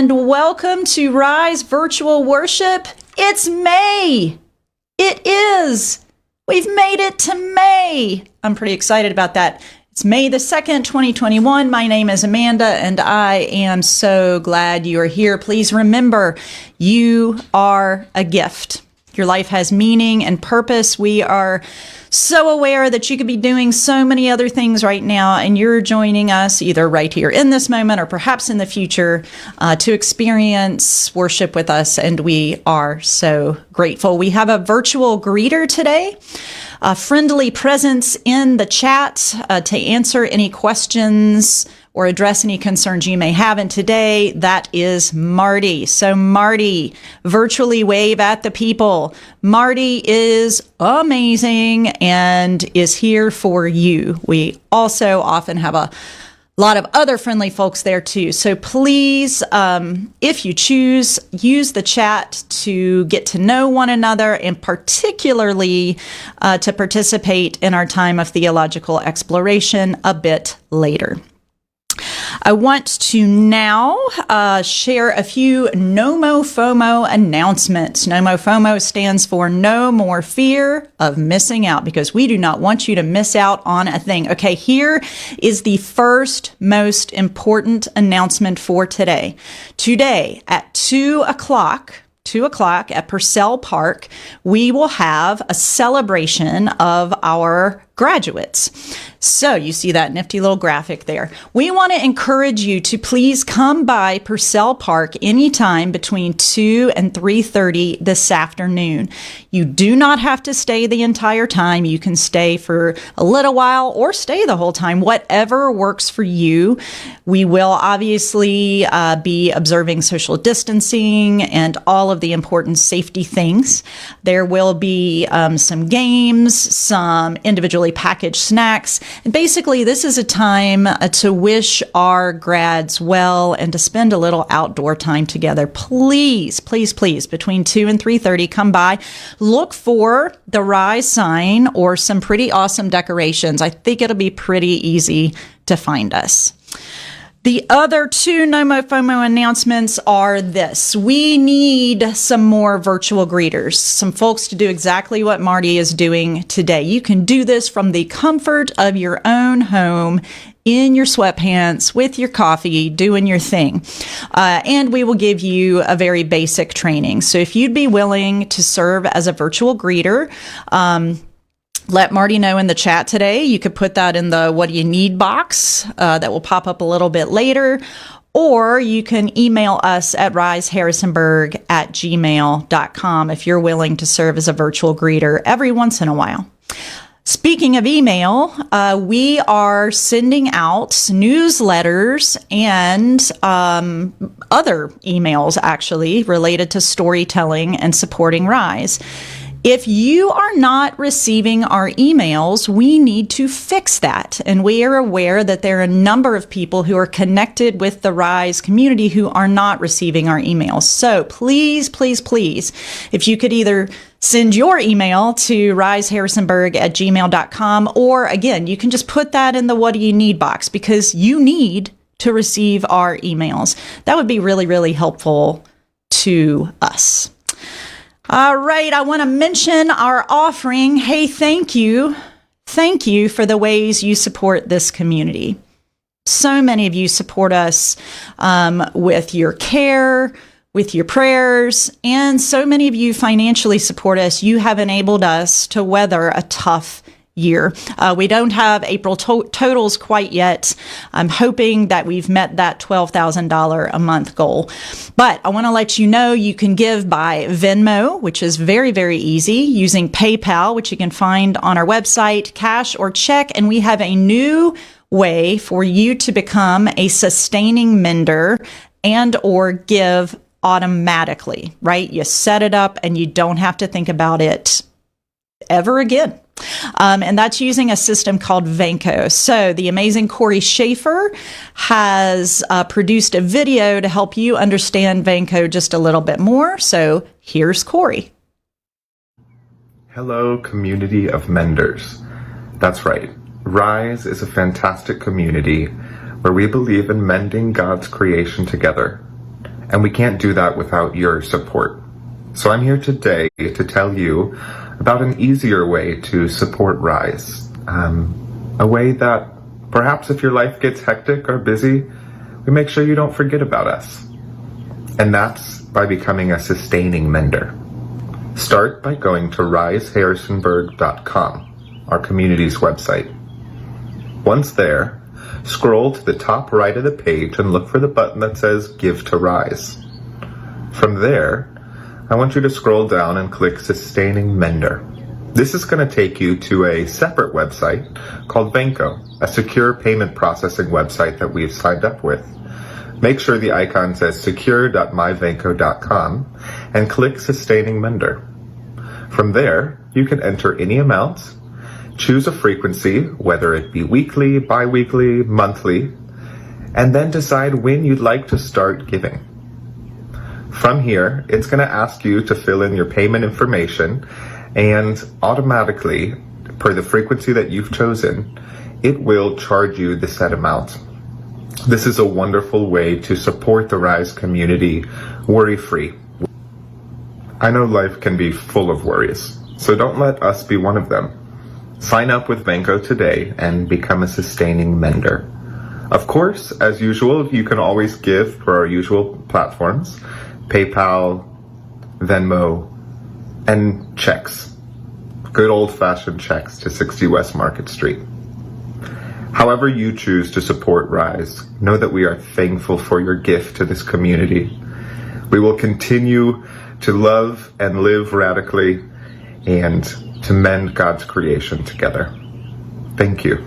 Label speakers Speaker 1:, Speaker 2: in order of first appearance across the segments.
Speaker 1: and welcome to Rise Virtual Worship. It's May. It is. We've made it to May. I'm pretty excited about that. It's May the 2nd, 2021. My name is Amanda, and I am so glad you are here. Please remember, you are a gift. Your life has meaning and purpose. We are so aware that you could be doing so many other things right now, and you're joining us either right here in this moment or perhaps in the future to experience worship with us, and we are so grateful. We have a virtual greeter today, a friendly presence in the chat to answer any questions or address any concerns you may have. And today, that is Marty. So Marty, virtually wave at the people. Marty is amazing and is here for you. We also often have a lot of other friendly folks there too. So please, if you choose, use the chat to get to know one another, and particularly to participate in our time of theological exploration a bit later. I want to now share a few NoMoFoMo announcements. NoMoFoMo stands for No More Fear of Missing Out, because we do not want you to miss out on a thing. Okay, here is the first most important announcement for today. Today at 2 o'clock at Purcell Park, we will have a celebration of our graduates. So you see that nifty little graphic there. We want to encourage you to please come by Purcell Park anytime between 2 and 3:30 this afternoon. You do not have to stay the entire time. You can stay for a little while or stay the whole time, whatever works for you. We will obviously be observing social distancing and all of the important safety things. There will be some games, some individually packaged snacks. And basically, this is a time to wish our grads well and to spend a little outdoor time together. Please, please, please, between 2 and 3:30, come by. Look for the Rise sign or some pretty awesome decorations. I think it'll be pretty easy to find us. The other two NoMoFoMo announcements are this. We need some more virtual greeters, some folks to do exactly what Marty is doing today. You can do this from the comfort of your own home, in your sweatpants, with your coffee, doing your thing. And we will give you a very basic training. So if you'd be willing to serve as a virtual greeter, let Marty know in the chat today. You could put that in the what do you need box that will pop up a little bit later. Or you can email us at riseharrisonburg@gmail.com if you're willing to serve as a virtual greeter every once in a while. Speaking of email, we are sending out newsletters and other emails actually related to storytelling and supporting Rise. If you are not receiving our emails, we need to fix that. And we are aware that there are a number of people who are connected with the Rise community who are not receiving our emails. So please, please, please, if you could either send your email to riseharrisonburg@gmail.com, or again, you can just put that in the what do you need box, because you need to receive our emails. That would be really, really helpful to us. All right, I want to mention our offering. Hey, thank you. Thank you for the ways you support this community. So many of you support us with your care, with your prayers, and so many of you financially support us. You have enabled us to weather a tough year. We don't have April totals quite yet. I'm hoping that we've met that $12,000 a month goal. But I want to let you know you can give by Venmo, which is very, very easy, using PayPal, which you can find on our website, cash or check. And we have a new way for you to become a sustaining mender and or give automatically, right? You set it up and you don't have to think about it ever again. And that's using a system called Vanco. So the amazing Corey Schaefer has produced a video to help you understand Vanco just a little bit more. So here's Corey.
Speaker 2: Hello, community of menders. That's right. Rise is a fantastic community where we believe in mending God's creation together. And we can't do that without your support. So I'm here today to tell you about an easier way to support Rise. A way that perhaps if your life gets hectic or busy, we make sure you don't forget about us. And that's by becoming a sustaining mender. Start by going to riseharrisonburg.com, our community's website. Once there, scroll to the top right of the page and look for the button that says Give to Rise. From there, I want you to scroll down and click Sustaining Mender. This is going to take you to a separate website called Venko, a secure payment processing website that we've signed up with. Make sure the icon says secure.myvenko.com and click Sustaining Mender. From there, you can enter any amount, choose a frequency, whether it be weekly, bi-weekly, monthly, and then decide when you'd like to start giving. From here, it's going to ask you to fill in your payment information, and automatically, per the frequency that you've chosen, it will charge you the set amount. This is a wonderful way to support the Rise community worry-free. I know life can be full of worries, so don't let us be one of them. Sign up with Venko today and become a sustaining mender. Of course, as usual, you can always give through our usual platforms, PayPal, Venmo, and checks. Good old-fashioned checks to 60 West Market Street. However you choose to support Rise, know that we are thankful for your gift to this community. We will continue to love and live radically and to mend God's creation together. Thank you.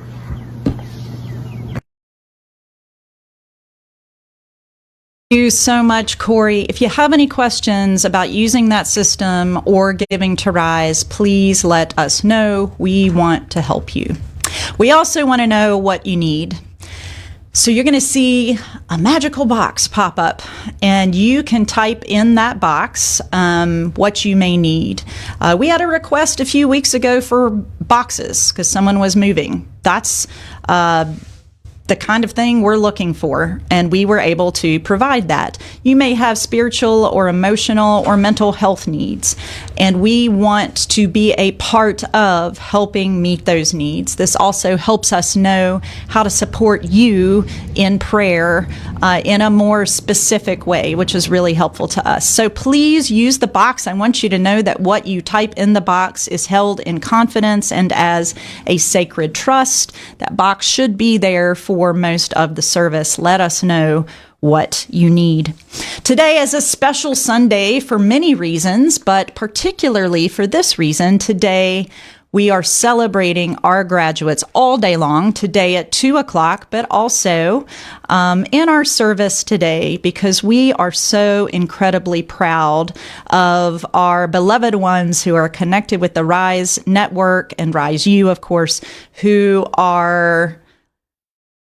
Speaker 1: Thank you so much, Corey. If you have any questions about using that system or giving to Rise, please let us know. We want to help you. We also want to know what you need. So you're going to see a magical box pop up, and you can type in that box what you may need. We had a request a few weeks ago for boxes because someone was moving. That's the kind of thing we're looking for, and we were able to provide that. You may have spiritual or emotional or mental health needs, and we want to be a part of helping meet those needs. This also helps us know how to support you in prayer in a more specific way, which is really helpful to us. So please use the box. I want you to know that what you type in the box is held in confidence and as a sacred trust. That box should be there for most of the service. Let us know what you need. Today is a special Sunday for many reasons, but particularly for this reason. Today we are celebrating our graduates all day long, today at 2 o'clock, but also in our service today, because we are so incredibly proud of our beloved ones who are connected with the Rise Network and Rise U, of course, who are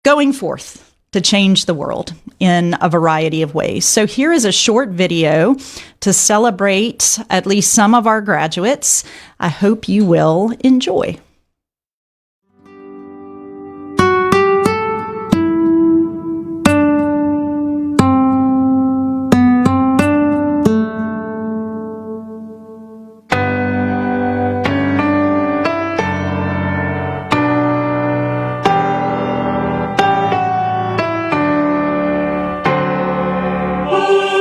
Speaker 1: going forth to change the world in a variety of ways. So here is a short video to celebrate at least some of our graduates. I hope you will enjoy.
Speaker 3: Oh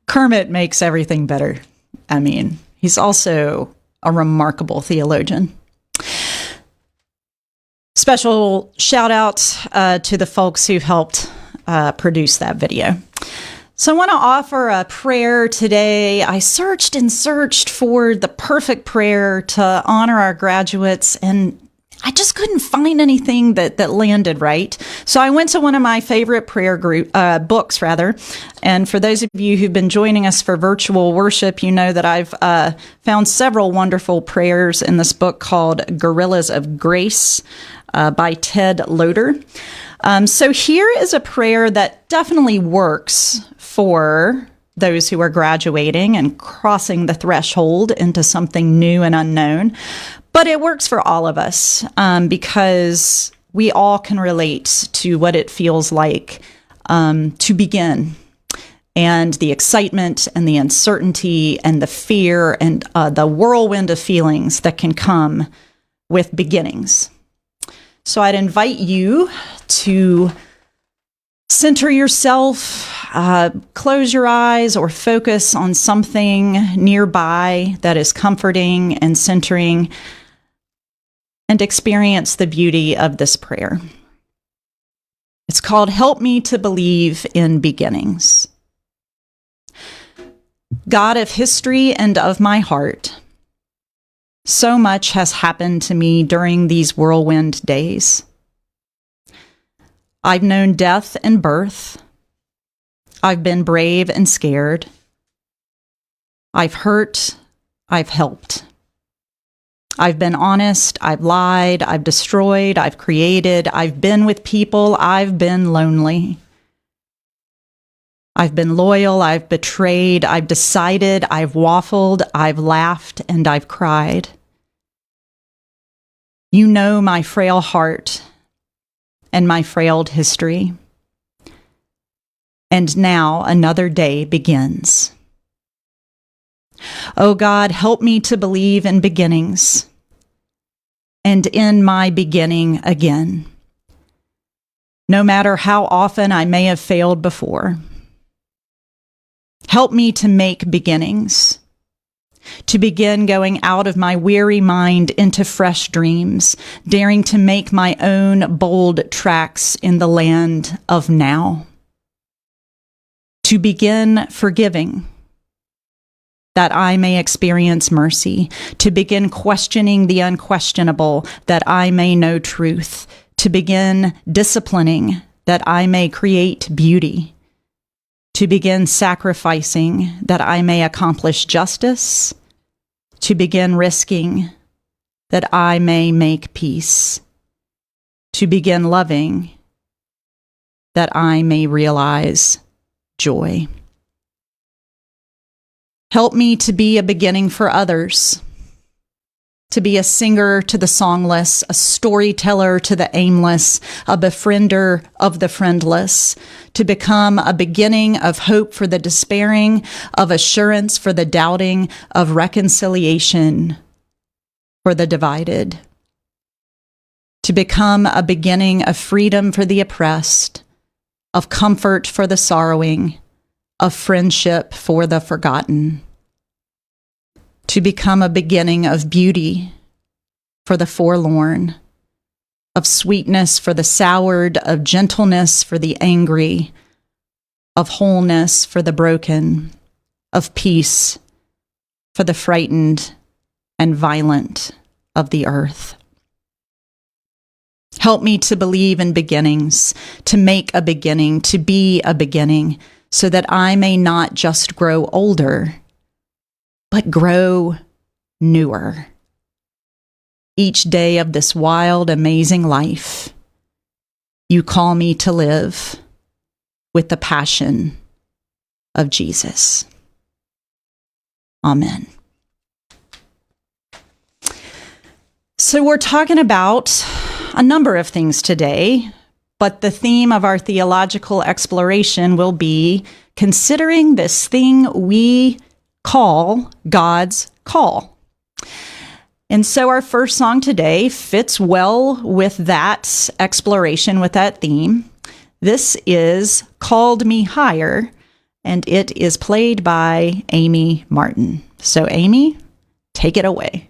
Speaker 1: Kermit makes everything better. I mean, he's also a remarkable theologian. Special shout out to the folks who helped produce that video. So I want to offer a prayer today. I searched and searched for the perfect prayer to honor our graduates, and I just couldn't find anything that landed right. So I went to one of my favorite prayer books. And for those of you who've been joining us for virtual worship, you know that I've found several wonderful prayers in this book called Gorillas of Grace by Ted Loder. So here is a prayer that definitely works for those who are graduating and crossing the threshold into something new and unknown. But it works for all of us because we all can relate to what it feels like to begin, and the excitement and the uncertainty and the fear and the whirlwind of feelings that can come with beginnings. So I'd invite you to center yourself, close your eyes, or focus on something nearby that is comforting and centering, and experience the beauty of this prayer. It's called Help Me to Believe in Beginnings. God of history and of my heart, so much has happened to me during these whirlwind days. I've known death and birth. I've been brave and scared. I've hurt. I've helped. I've been honest. I've lied. I've destroyed. I've created. I've been with people. I've been lonely. I've been loyal. I've betrayed. I've decided. I've waffled. I've laughed, and I've cried. You know my frail heart and my frailed history. And now another day begins. Oh God, help me to believe in beginnings and in my beginning again, no matter how often I may have failed before. Help me to make beginnings, to begin going out of my weary mind into fresh dreams, daring to make my own bold tracks in the land of now. To begin forgiving, that I may experience mercy, to begin questioning the unquestionable, that I may know truth, to begin disciplining, that I may create beauty, to begin sacrificing, that I may accomplish justice, to begin risking, that I may make peace, to begin loving, that I may realize joy. Help me to be a beginning for others, to be a singer to the songless, a storyteller to the aimless, a befriender of the friendless, to become a beginning of hope for the despairing, of assurance for the doubting, of reconciliation for the divided, to become a beginning of freedom for the oppressed, of comfort for the sorrowing, of friendship for the forgotten, to become a beginning of beauty for the forlorn, of sweetness for the soured, of gentleness for the angry, of wholeness for the broken, of peace for the frightened and violent of the earth. Help me to believe in beginnings, to make a beginning, to be a beginning, so that I may not just grow older, but grow newer. Each day of this wild, amazing life, you call me to live with the passion of Jesus. Amen. So we're talking about a number of things today, but the theme of our theological exploration will be considering this thing we call God's call. And so our first song today fits well with that exploration, with that theme. This is Called Me Higher, and it is played by Amy Martin. So, Amy, take it away.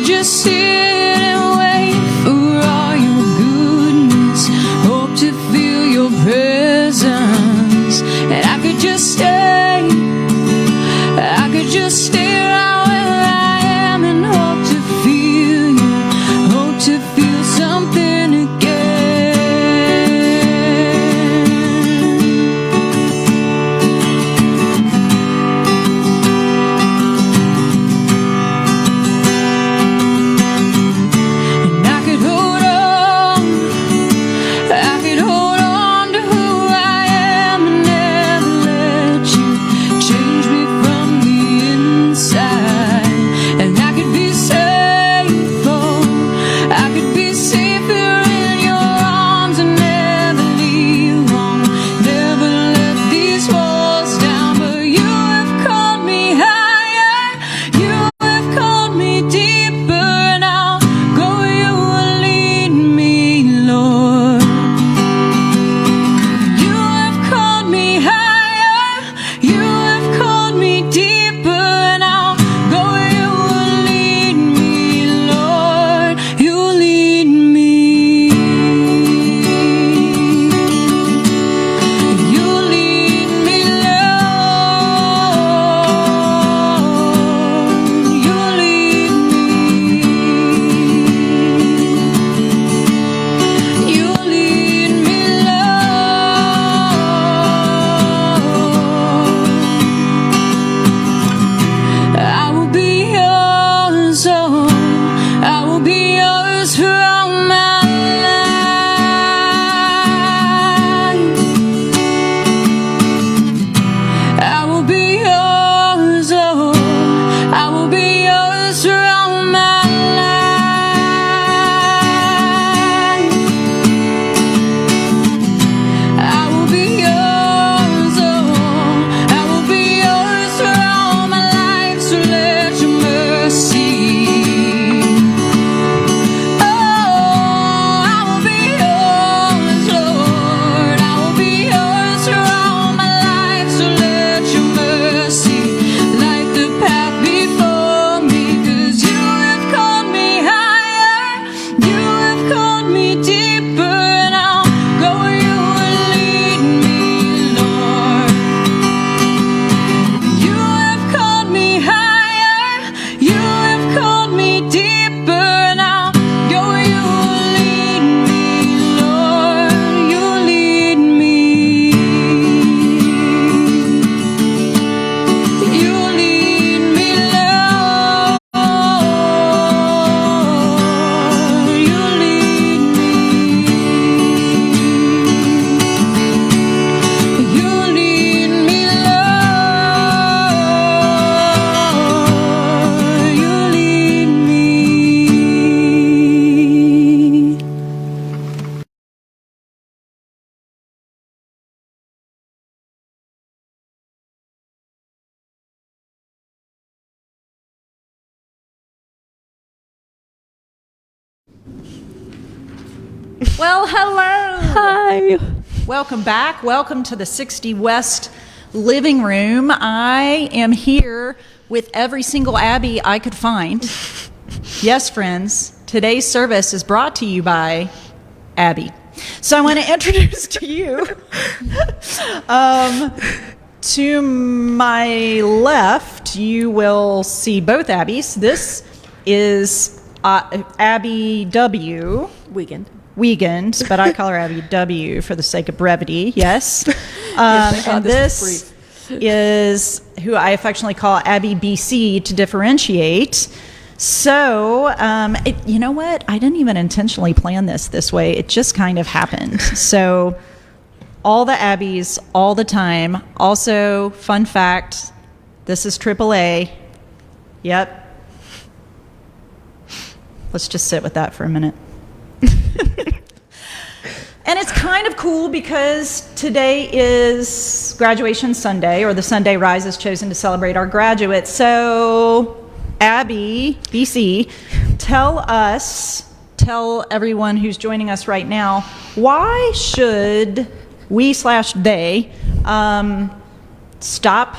Speaker 3: Just sit and wait for all your goodness. Hope to feel your presence. And I could just stay. I could just stay right where I am and hope to feel you. Hope to feel something again.
Speaker 1: Well, hello.
Speaker 3: Hi.
Speaker 1: Welcome back. Welcome to the 60 West living room. I am here with every single Abby I could find. Yes, friends, today's service is brought to you by Abby. So I want to introduce to you, to my left, you will see both Abbies. This is Abby W. Wiegand, but I call her Abby W for the sake of brevity, yes. And this is who I affectionately call Abby BC to differentiate. So, you know what? I didn't even intentionally plan this way. It just kind of happened. So, all the Abbies, all the time. Also, fun fact, this is AAA. Yep. Let's just sit with that for a minute. And it's kind of cool because today is graduation Sunday, or the Sunday Rise has chosen to celebrate our graduates. So, Abby, BC, tell everyone who's joining us right now, why should we/they stop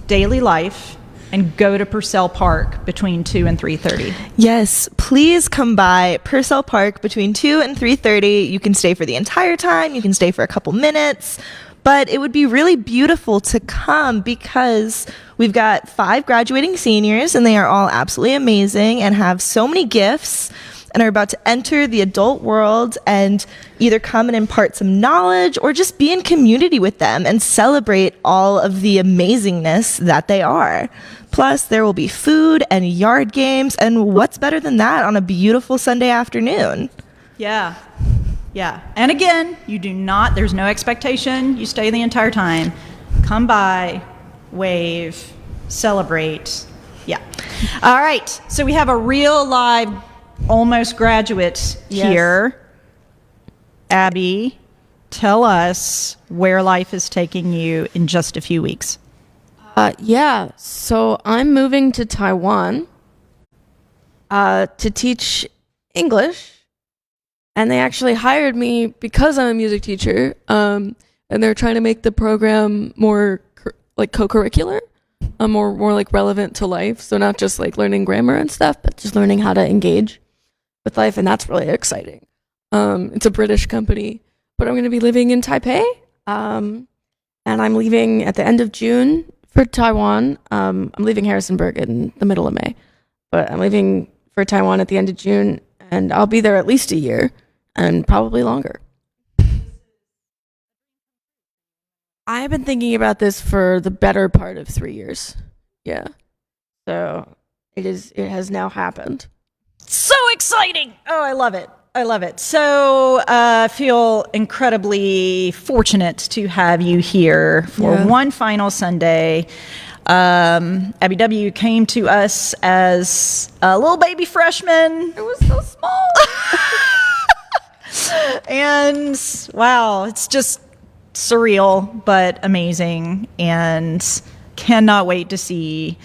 Speaker 1: daily life and go to Purcell Park between 2 and 3:30?
Speaker 4: Yes, please come by Purcell Park between 2 and 3:30. You can stay for the entire time. You can stay for a couple minutes. But it would be really beautiful to come because we've got 5 graduating seniors, and they are all absolutely amazing and have so many gifts and are about to enter the adult world and either come and impart some knowledge or just be in community with them and celebrate all of the amazingness that they are. Plus, there will be food and yard games, and what's better than that on a beautiful Sunday afternoon?
Speaker 1: Yeah. And again, there's no expectation. You stay the entire time. Come by, wave, celebrate. Yeah. All right. So we have a real live almost graduate here. Abby, tell us where life is taking you in just a few weeks.
Speaker 5: So I'm moving to Taiwan to teach English, and they actually hired me because I'm a music teacher, and they're trying to make the program more co-curricular, more like relevant to life, so not just like learning grammar and stuff, but just learning how to engage with life, and that's really exciting. It's a British company, but I'm going to be living in Taipei, and I'm leaving at the end of June for Taiwan. I'm leaving Harrisonburg in the middle of May, but I'm leaving for Taiwan at the end of June, and I'll be there at least a year, and probably longer. I've been thinking about this for the better part of 3 years. Yeah. So it has now happened.
Speaker 1: So exciting! Oh, I love it. So I feel incredibly fortunate to have you here for one final Sunday. Abby W. came to us as a little baby freshman.
Speaker 5: It was so small.
Speaker 1: And wow, it's just surreal, but amazing. And cannot wait to see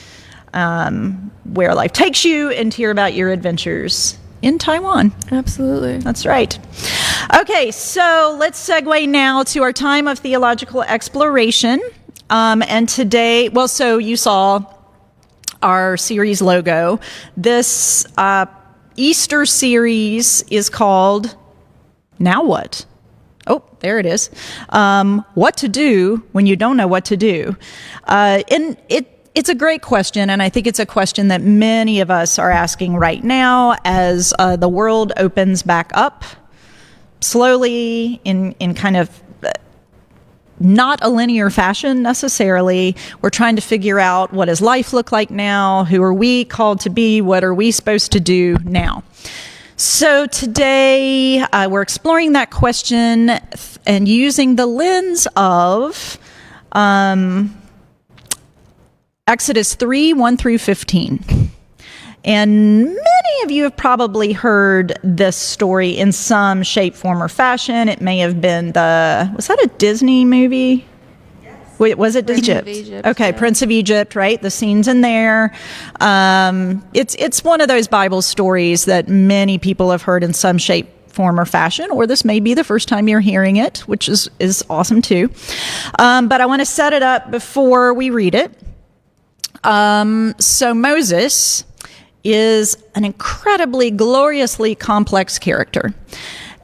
Speaker 1: where life takes you and to hear about your adventures in Taiwan.
Speaker 5: Absolutely.
Speaker 1: That's right. Okay, so let's segue now to our time of theological exploration. And today, so you saw our series logo. This Easter series is called Now What? Oh, there it is. What to do when you don't know what to do. And it's a great question, and I think it's a question that many of us are asking right now as the world opens back up slowly in kind of not a linear fashion necessarily. We're trying to figure out, what does life look like now? Who are we called to be? What are we supposed to do now? So today we're exploring that question and using the lens of Exodus 3, 1 through 15. And many of you have probably heard this story in some shape, form, or fashion. It may have been was that a Disney movie? Yes. Wait, was it
Speaker 5: Prince
Speaker 1: Egypt?
Speaker 5: of Egypt?
Speaker 1: Okay,
Speaker 5: yeah.
Speaker 1: Prince of Egypt, right? The scenes in there. It's one of those Bible stories that many people have heard in some shape, form, or fashion, or this may be the first time you're hearing it, which is awesome too. But I want to set it up before we read it. So Moses is an incredibly gloriously complex character.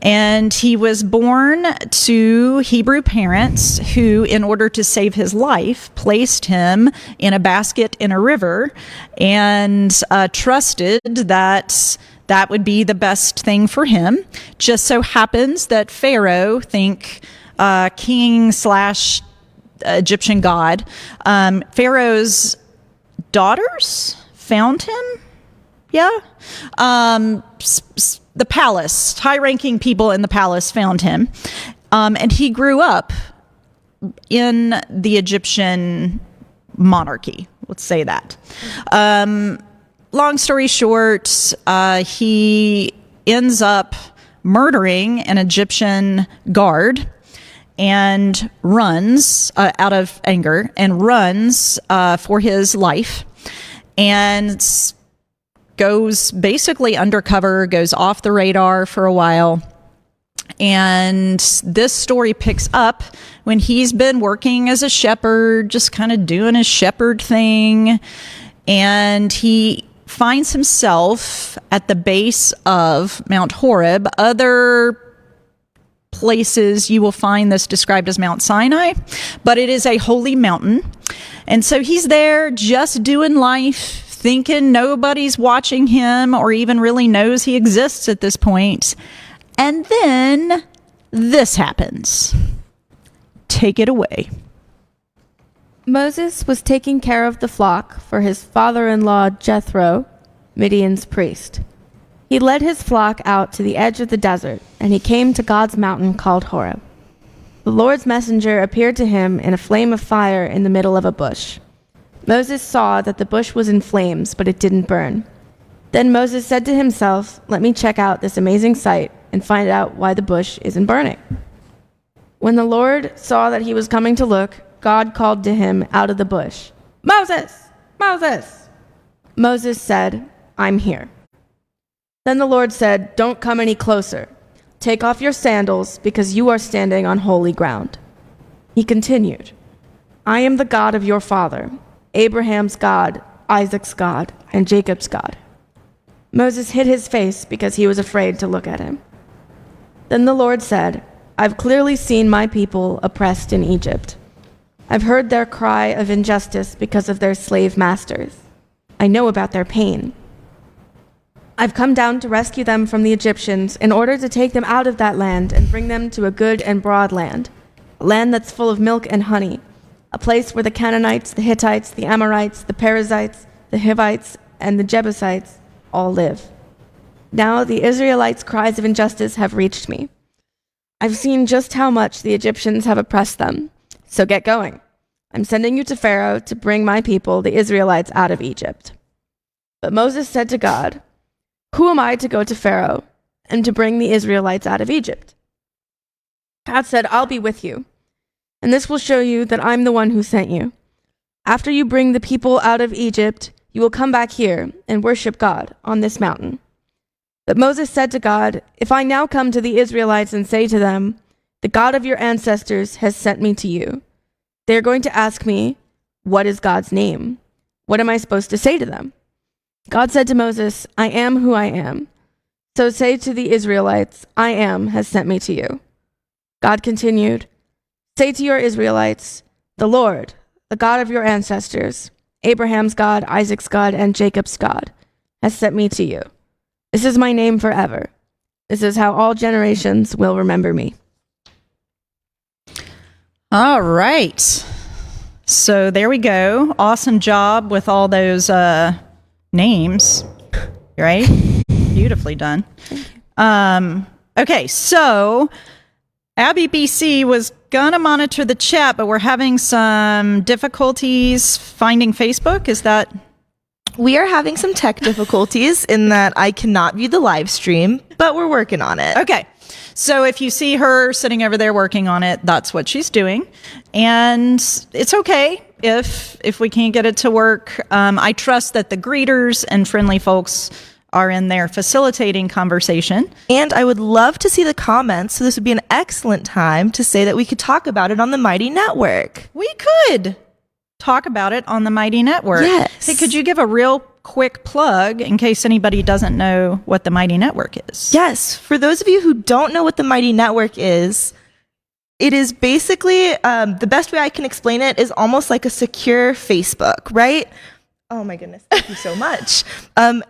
Speaker 1: And he was born to Hebrew parents who, in order to save his life, placed him in a basket in a river and trusted that that would be the best thing for him. Just so happens that Pharaoh, king / Egyptian god, Pharaoh's daughters found him. Yeah. The palace, high-ranking people in the palace found him. And he grew up in the Egyptian monarchy, Let's say that. Long story short, he ends up murdering an Egyptian guard and runs out of anger and runs for his life and goes basically undercover, goes off the radar for a while. And this story picks up when he's been working as a shepherd, just kind of doing his shepherd thing. And he finds himself at the base of Mount Horeb. Other places you will find this described as Mount Sinai, but it is a holy mountain. And so he's there just doing life, thinking nobody's watching him or even really knows he exists at this point. And then this happens. Take it away.
Speaker 5: Moses was taking care of the flock for his father-in-law Jethro, Midian's priest. He led his flock out to the edge of the desert, and he came to God's mountain called Horeb. The Lord's messenger appeared to him in a flame of fire in the middle of a bush. Moses saw that the bush was in flames, but it didn't burn. Then Moses said to himself, "Let me check out this amazing sight and find out why the bush isn't burning." When the Lord saw that he was coming to look, God called to him out of the bush, "Moses! Moses!" Moses said, "I'm here." Then the Lord said, "Don't come any closer. Take off your sandals, because you are standing on holy ground." He continued, "I am the God of your father, Abraham's God, Isaac's God, and Jacob's God." Moses hid his face because he was afraid to look at him. Then the Lord said, "I've clearly seen my people oppressed in Egypt. I've heard their cry of injustice because of their slave masters. I know about their pain. I've come down to rescue them from the Egyptians in order to take them out of that land and bring them to a good and broad land, a land that's full of milk and honey, a place where the Canaanites, the Hittites, the Amorites, the Perizzites, the Hivites, and the Jebusites all live. Now the Israelites' cries of injustice have reached me. I've seen just how much the Egyptians have oppressed them. So get going. I'm sending you to Pharaoh to bring my people, the Israelites, out of Egypt." But Moses said to God, "Who am I to go to Pharaoh and to bring the Israelites out of Egypt?" God said, "I'll be with you, and this will show you that I'm the one who sent you. After you bring the people out of Egypt, you will come back here and worship God on this mountain." But Moses said to God, "If I now come to the Israelites and say to them, 'The God of your ancestors has sent me to you,' they are going to ask me, 'What is God's name?' What am I supposed to say to them?" God said to Moses, "I am who I am. So say to the Israelites, 'I am has sent me to you.'" God continued, "Say to your Israelites, 'The Lord, the God of your ancestors, Abraham's God, Isaac's God, and Jacob's God, has sent me to you. This is my name forever. This is how all generations will remember me."
Speaker 1: All right. So there we go. Awesome job with all those names, right? Beautifully done. Okay, so Abby BC was gonna monitor the chat, but we're having some difficulties finding Facebook. Is that?
Speaker 4: We are having some tech difficulties in that I cannot view the live stream, but we're working on it.
Speaker 1: Okay. So if you see her sitting over there working on it, that's what she's doing. And it's okay if we can't get it to work. I trust that the greeters and friendly folks are in there facilitating conversation.
Speaker 4: And I would love to see the comments, so this would be an excellent time to say that we could talk about it on the Mighty Network.
Speaker 1: We could talk about it on the Mighty Network.
Speaker 4: Yes.
Speaker 1: Hey, could you give a real quick plug in case anybody doesn't know what the Mighty Network is?
Speaker 4: Yes. For those of you who don't know what the Mighty Network is, it is basically, the best way I can explain it is almost like a secure Facebook, right? Oh my goodness, thank you so much.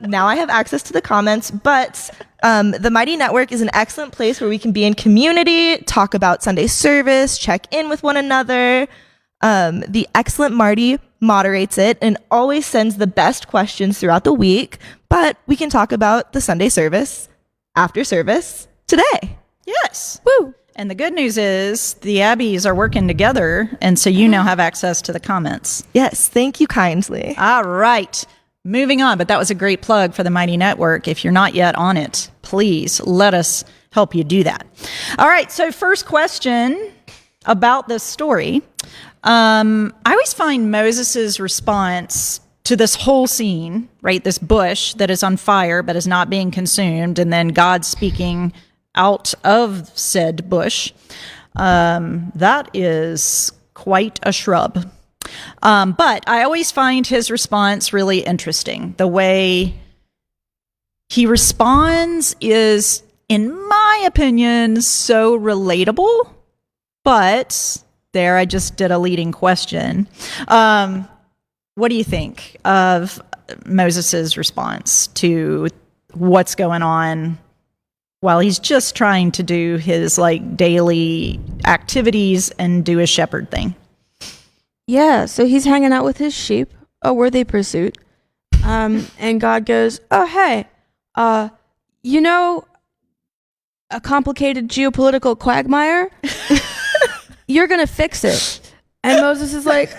Speaker 4: Now I have access to the comments, but the Mighty Network is an excellent place where we can be in community, talk about Sunday service, check in with one another. The excellent Marty moderates it and always sends the best questions throughout the week, but we can talk about the Sunday service after service today.
Speaker 1: Yes.
Speaker 5: Woo!
Speaker 1: And the good news is the Abbeys are working together, and so you now have access to the comments.
Speaker 4: Yes, thank you kindly.
Speaker 1: All right. Moving on, but that was a great plug for the Mighty Network. If you're not yet on it, please let us help you do that. All right, so first question about this story. I always find Moses's response to this whole scene, right, this bush that is on fire but is not being consumed, and then God speaking out of said bush, that is quite a shrub. But I always find his response really interesting. The way he responds is, in my opinion, so relatable. But there, I just did a leading question. What do you think of Moses's response to what's going on while he's just trying to do his like daily activities and do his shepherd thing?
Speaker 5: Yeah, so he's hanging out with his sheep, a worthy pursuit. And God goes, "Oh, hey, you know, a complicated geopolitical quagmire? You're going to fix it." And Moses is like,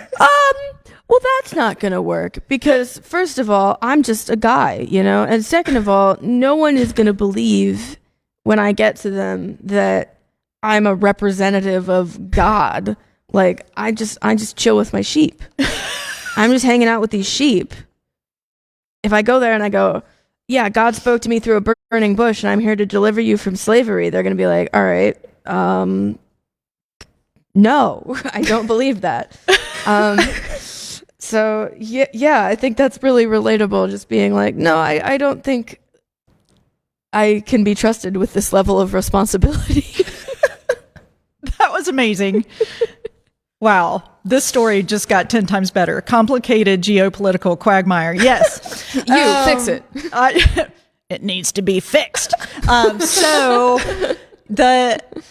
Speaker 5: well, that's not going to work because, first of all, I'm just a guy, you know? And second of all, no one is going to believe when I get to them that I'm a representative of God. Like, I just chill with my sheep. I'm just hanging out with these sheep. If I go there and I go, yeah, God spoke to me through a burning bush and I'm here to deliver you from slavery, they're going to be like, all right, no, I don't believe that. So, yeah, I think that's really relatable, just being like, no, I don't think I can be trusted with this level of responsibility.
Speaker 1: That was amazing. Wow. This story just got 10 times better. Complicated geopolitical quagmire. Yes.
Speaker 5: Fix it.
Speaker 1: It needs to be fixed.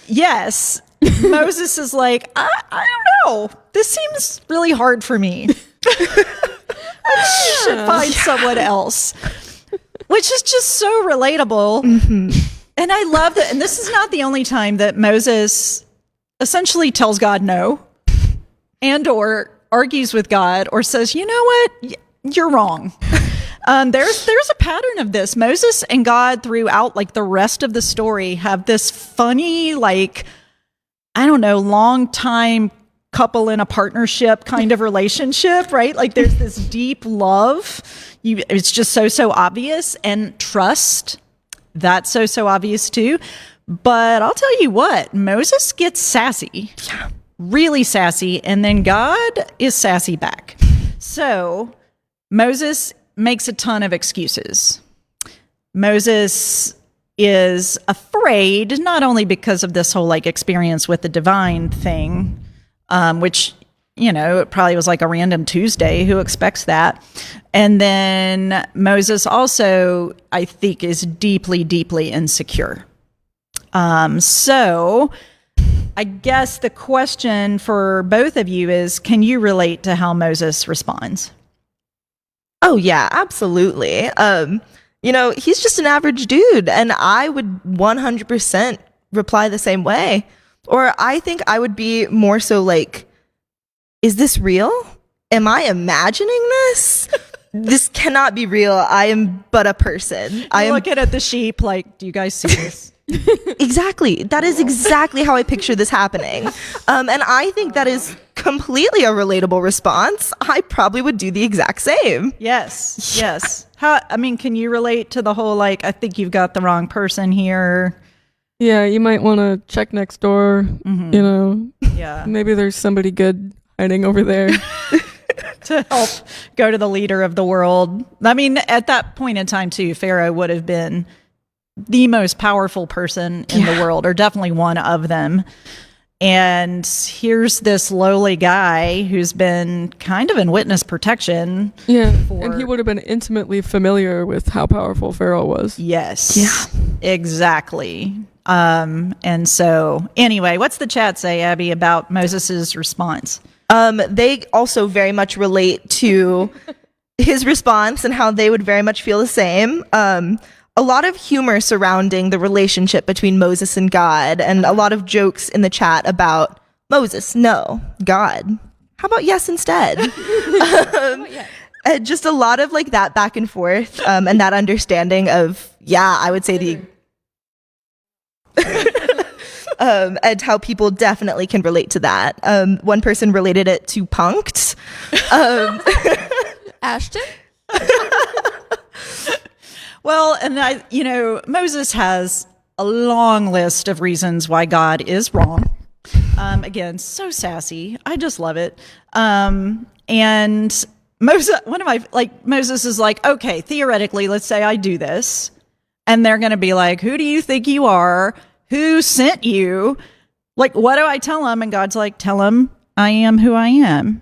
Speaker 1: Yes, Moses is like, I don't know. This seems really hard for me. I should find someone else. Which is just so relatable. Mm-hmm. And I love that. And this is not the only time that Moses essentially tells God no, and or argues with God, or says, you know what, you're wrong. There's a pattern of this. Moses and God throughout like the rest of the story have this funny, like, I don't know, long time couple in a partnership kind of relationship, right? Like there's this deep love. It's just so obvious, and trust. That's so obvious too. But I'll tell you what, Moses gets sassy, really sassy, and then God is sassy back. So Moses makes a ton of excuses. Moses is afraid, not only because of this whole like experience with the divine thing, which, you know, it probably was like a random Tuesday. Who expects that? And then Moses also, I think, is deeply insecure. So I guess the question for both of you is, can you relate to how Moses responds?
Speaker 4: Oh yeah, absolutely. You know, he's just an average dude, and I would 100% reply the same way. Or I think I would be more so like, is this real? Am I imagining this? This cannot be real. I am but a person. I am
Speaker 1: looking at the sheep like, do you guys see this?
Speaker 4: Exactly. That is exactly how I picture this happening. And I think that is completely a relatable response. I probably would do the exact same.
Speaker 1: Yes. Can you relate to the whole, like, I think you've got the wrong person here?
Speaker 5: Yeah, you might want to check next door. Mm-hmm. You know,
Speaker 1: yeah,
Speaker 5: maybe there's somebody good hiding over there
Speaker 1: to help go to the leader of the world. I mean, at that point in time too, Pharaoh would have been the most powerful person in the world, or definitely one of them. And here's this lowly guy who's been kind of in witness protection.
Speaker 5: Yeah, and he would have been intimately familiar with how powerful Pharaoh was.
Speaker 1: Yes. Yeah. Exactly. And so, anyway, what's the chat say, Abby, about Moses's response?
Speaker 4: They also very much relate to his response and how they would very much feel the same. a lot of humor surrounding the relationship between Moses and God, and a lot of jokes in the chat about Moses, no, God. How about yes instead? And just a lot of like that back and forth, and that understanding of, yeah, I would say and how people definitely can relate to that. One person related it to punked.
Speaker 5: Ashton?
Speaker 1: Well, and Moses has a long list of reasons why God is wrong. Again, so sassy. I just love it. And Moses is like, okay, theoretically, let's say I do this. And they're going to be like, who do you think you are? Who sent you? Like, what do I tell them? And God's like, tell them I am who I am.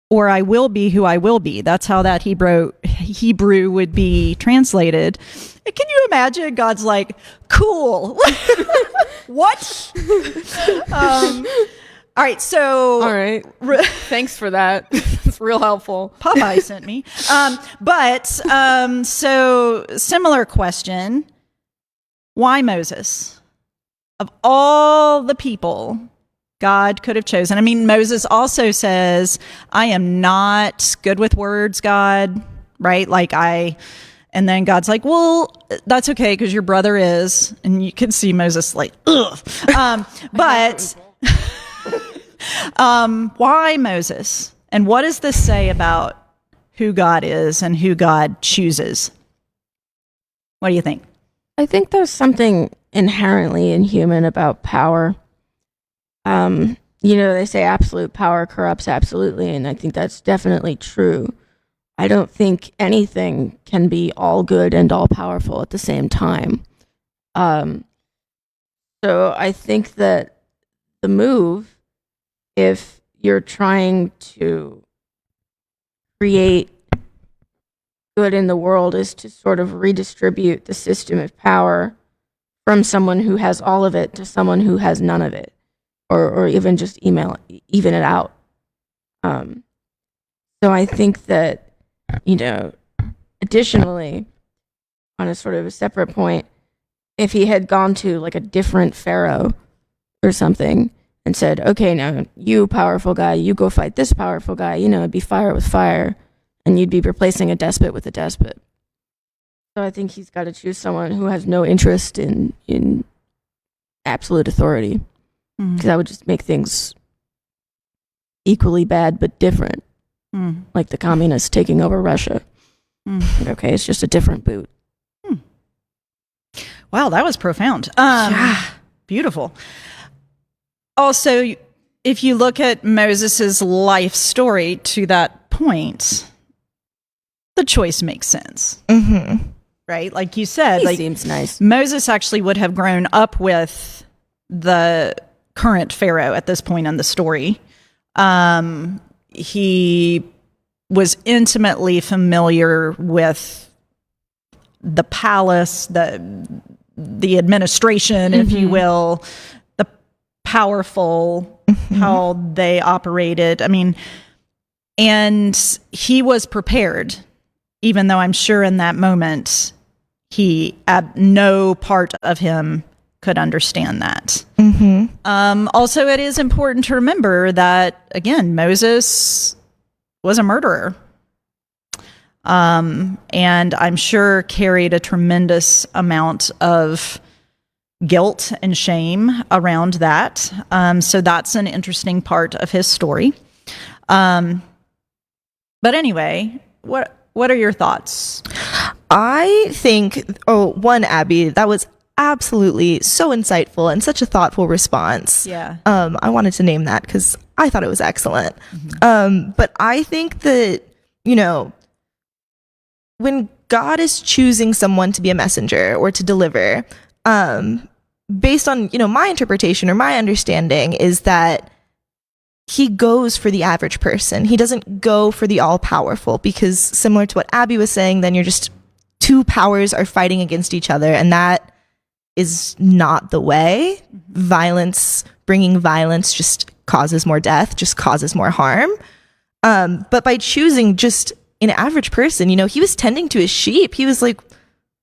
Speaker 1: Or I will be who I will be. That's how that Hebrew would be translated. And can you imagine? God's like, cool. What? All right. So.
Speaker 5: All right. Thanks for that. It's real helpful.
Speaker 1: Popeye sent me. So similar question. Why Moses? Of all the people God could have chosen. I mean, Moses also says, I am not good with words, God, right? And then God's like, well, that's okay because your brother is. And you can see Moses like, ugh. But why Moses? And what does this say about who God is and who God chooses? What do you think?
Speaker 5: I think there's something inherently inhuman about power. They say absolute power corrupts absolutely, and I think that's definitely true. I don't think anything can be all good and all powerful at the same time. So I think that the move, if you're trying to create good in the world, is to sort of redistribute the system of power from someone who has all of it to someone who has none of it, or even just even it out. So I think that, additionally, on a sort of a separate point, if he had gone to like a different pharaoh or something and said, okay, now you powerful guy, you go fight this powerful guy, it'd be fire with fire, and you'd be replacing a despot with a despot. So I think he's got to choose someone who has no interest in absolute authority, because that would just make things equally bad but different, like the communists taking over Russia. Okay, it's just a different boot.
Speaker 1: Wow, that was profound. Beautiful. Also, if you look at Moses's life story to that point, the choice makes sense. Right? Like you said,
Speaker 5: He seems nice.
Speaker 1: Moses actually would have grown up with the current Pharaoh at this point in the story. He was intimately familiar with the palace, the administration, if you will, the powerful, how they operated. I mean, and he was prepared, even though I'm sure in that moment, no part of him could understand that. Also, it is important to remember that, again, Moses was a murderer. And I'm sure carried a tremendous amount of guilt and shame around that. So that's an interesting part of his story. But anyway, what are your thoughts?
Speaker 4: I think, one, Abby, that was absolutely so insightful and such a thoughtful response.
Speaker 1: Yeah.
Speaker 4: I wanted to name that because I thought it was excellent. But I think that, when God is choosing someone to be a messenger or to deliver, based on, my interpretation or my understanding is that he goes for the average person. He doesn't go for the all-powerful, because similar to what Abby was saying, then you're just two powers are fighting against each other, and that is not the way. Bringing violence just causes more death, just causes more harm. But by choosing just an average person, he was tending to his sheep. He was like,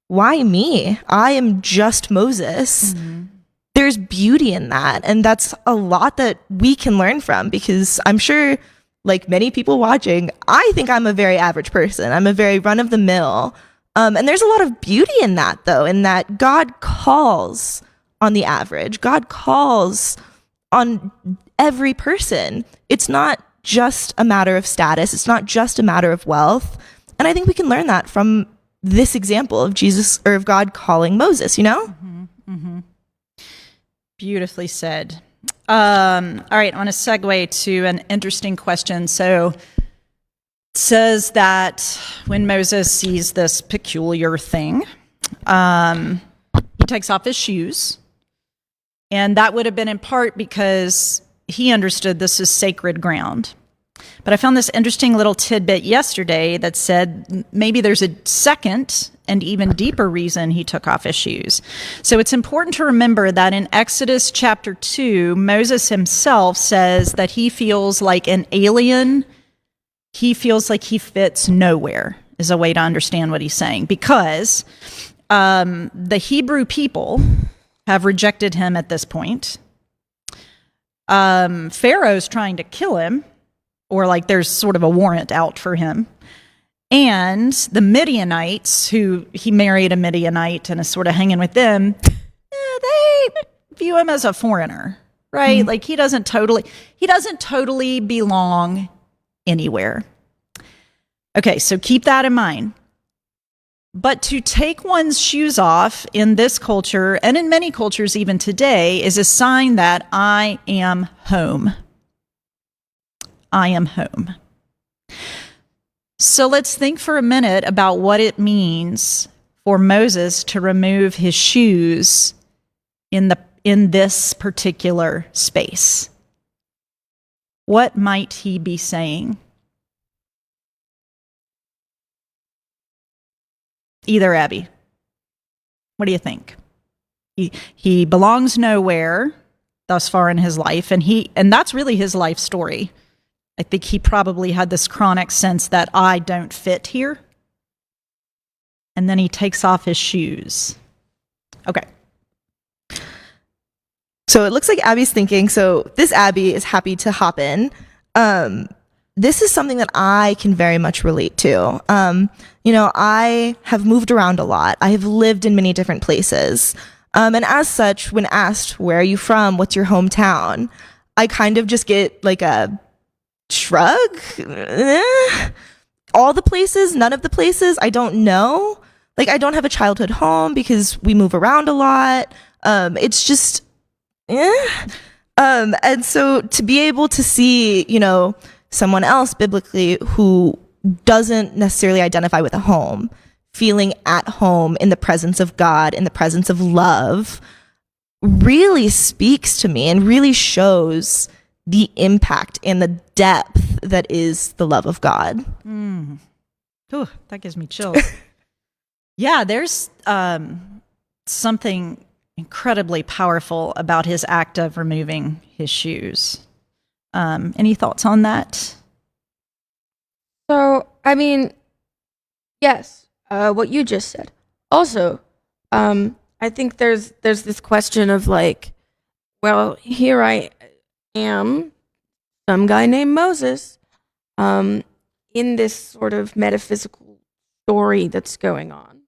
Speaker 4: why me? I am just Moses. There's beauty in that. And that's a lot that we can learn from, because I'm sure, like many people watching, I think I'm a very average person. I'm a very run of the mill. And there's a lot of beauty in that, though, in that God calls on the average. God calls on every person. It's not just a matter of status. It's not just a matter of wealth. And I think we can learn that from this example of Jesus, or of God calling Moses, you know?
Speaker 1: Beautifully said. All right, I want to segue to an interesting question. So it says that when Moses sees this peculiar thing, he takes off his shoes. And that would have been in part because he understood this is sacred ground. But I found this interesting little tidbit yesterday that said maybe there's a second and even deeper reason he took off his shoes. So it's important to remember that in Exodus chapter 2, Moses himself says that he feels like an alien. He feels like he fits nowhere, is a way to understand what he's saying, because the Hebrew people have rejected him at this point. Pharaoh's trying to kill him, or like there's sort of a warrant out for him. And the Midianites, who he married a Midianite and is sort of hanging with them, they view him as a foreigner, right? Like he doesn't totally belong anywhere. Okay, so keep that in mind. But to take one's shoes off in this culture, and in many cultures even today, is a sign that I am home. I am home. So let's think for a minute about what it means for Moses to remove his shoes in this particular space. What might he be saying? Either Abby. What do you think? He belongs nowhere thus far in his life, and that's really his life story. I think he probably had this chronic sense that I don't fit here. And then he takes off his shoes. Okay.
Speaker 4: So it looks like Abby's thinking, so this Abby is happy to hop in. This is something that I can very much relate to. I have moved around a lot. I have lived in many different places. And as such, when asked, where are you from? What's your hometown? I kind of just get like a shrug. All the places, none of the places, I don't know. Like, I don't have a childhood home because we move around a lot. It's just, and so to be able to see, someone else biblically who doesn't necessarily identify with a home, feeling at home in the presence of God, in the presence of love, really speaks to me and really shows the impact and the depth that is the love of God.
Speaker 1: Ooh, that gives me chills. Yeah, there's something incredibly powerful about his act of removing his shoes. Any thoughts on that?
Speaker 5: So, I mean, yes, what you just said. Also, I think there's this question of like, well, here I am, some guy named Moses, in this sort of metaphysical story that's going on.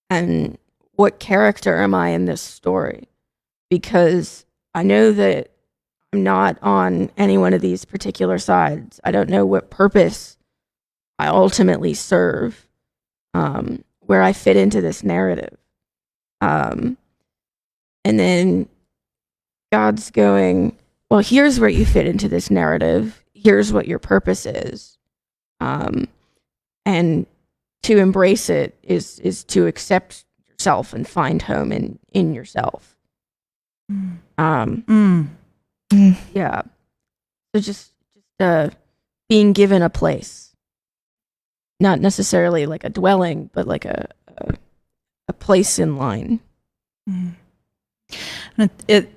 Speaker 5: And what character am I in this story? Because I know that I'm not on any one of these particular sides. I don't know what purpose I ultimately serve, where I fit into this narrative. And then God's going, well, here's where you fit into this narrative. Here's what your purpose is. And to embrace it is to accept yourself and find home in yourself. Yeah. So just being given a place, not necessarily like a dwelling, but like a place in line.
Speaker 1: It